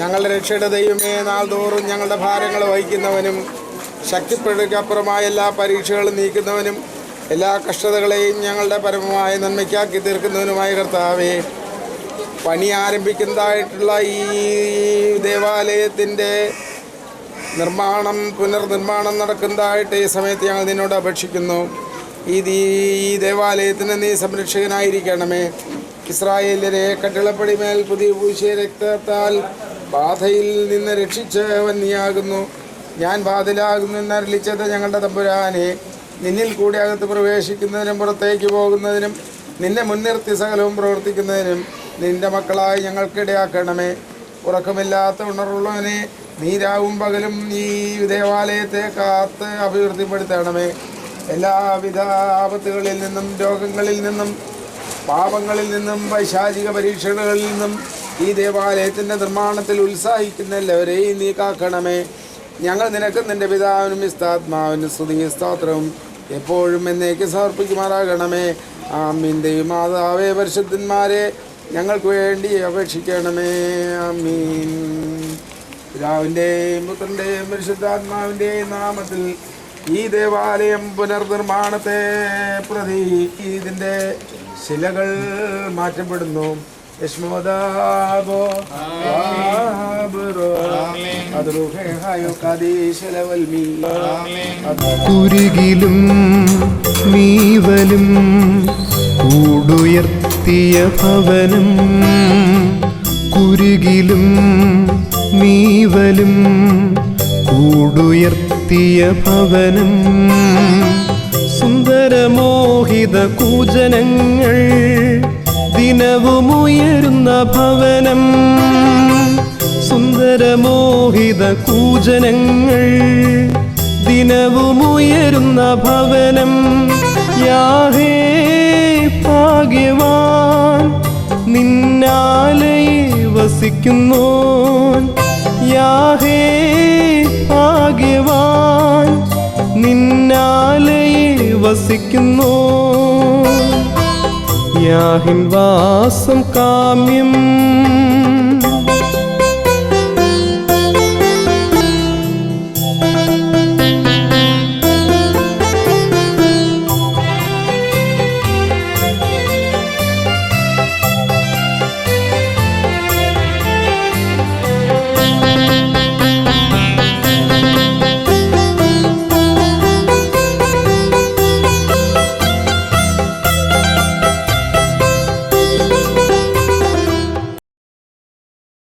ഞങ്ങളുടെ രക്ഷയുടെ ദൈവമേ, നാൾതോറും ഞങ്ങളുടെ ഭാരങ്ങൾ വഹിക്കുന്നവനും ശക്തിപ്പെടുക്കപ്പുറമായ എല്ലാ പരീക്ഷകളും നീക്കുന്നവനും എല്ലാ കഷ്ടതകളെയും ഞങ്ങളുടെ പരമമായ നന്മയ്ക്കാക്കി തീർക്കുന്നവനുമായ കർത്താവേ, പണി ആരംഭിക്കുന്നതായിട്ടുള്ള ഈ ദേവാലയത്തിൻ്റെ പുനർനിർമ്മാണം നടക്കുന്നതായിട്ട് ഈ സമയത്ത് ഞങ്ങൾ നിന്നോട് അപേക്ഷിക്കുന്നു. ഈ ദേവാലയത്തിന് നീ സംരക്ഷകനായിരിക്കണമേ. ഇസ്രായേലിനെ കട്ടിളപ്പടിമേൽ പുതിയ പൂശിയ രക്തത്താൽ ബാധയിൽ നിന്ന് രക്ഷിച്ചവൻ നീയാകുന്നു. ഞാൻ ബാധയിലാകുന്നു എന്നരളിച്ചത് ഞങ്ങളുടെ തമ്പുരാനെ, നിന്നിൽ കൂടി അകത്ത് പ്രവേശിക്കുന്നതിനും പുറത്തേക്ക് പോകുന്നതിനും നിന്നെ മുൻനിർത്തി സകലവും പ്രവർത്തിക്കുന്നതിനും നിന്റെ മക്കളായി ഞങ്ങൾക്കിടയാക്കണമേ. ഉറക്കമില്ലാത്ത ഉണർവുള്ളവനെ നീരാവും പകലും ഈ ദേവാലയത്തെ കാത്ത് അഭിവൃദ്ധിപ്പെടുത്തണമേ. എല്ലാവിധ ആപത്തുകളിൽ നിന്നും രോഗങ്ങളിൽ നിന്നും പാപങ്ങളിൽ നിന്നും പൈശാചിക പരീക്ഷണങ്ങളിൽ നിന്നും ഈ ദേവാലയത്തിൻ്റെ നിർമ്മാണത്തിൽ ഉത്സാഹിക്കുന്ന എല്ലാവരെയും നീ കാക്കണമേ. ഞങ്ങൾ നിനക്ക് നിൻ്റെ പിതാവിനും വിസ്താത്മാവിനും സ്തുതിയും സ്തോത്രവും എപ്പോഴും എന്നേക്ക് സമർപ്പിക്കുമാറാകണമേ. ആമീൻ. ദൈവമാതാവേ, പരിശുദ്ധന്മാരെ ഞങ്ങൾക്ക് വേണ്ടി അപേക്ഷിക്കണമേ. ആമീൻ. പിതാവിൻ്റെയും പുത്രൻ്റെയും പരിശുദ്ധാത്മാവിൻ്റെയും നാമത്തിൽ ഈ ദേവാലയം പുനർനിർമ്മാണത്തെ പ്രതി ഇതിൻ്റെ ശിലകൾ മാറ്റപ്പെടുന്നു. കുരുകിലും മീവലും കൂടുയർത്തിയ ഭവനം, കുരുകിലും മീവലും കൂടുയർത്തിയ ഭവനം, സുന്ദരമോഹിത കൂജനങ്ങൾ ദിനവുമുയരുന്ന ഭവനം, സുന്ദരമോഹിത കൂജനങ്ങൾ ദിനവുമുയരുന്ന ഭവനം. യാഹേ ഭാഗ്യവാൻ നിന്നാലയെ വസിക്കുന്നോൻ, യാഹേ ഭാഗ്യവാൻ നിന്നാലയെ വസിക്കുന്നോൻ. യാഹിൻ വാസം കാമ്യം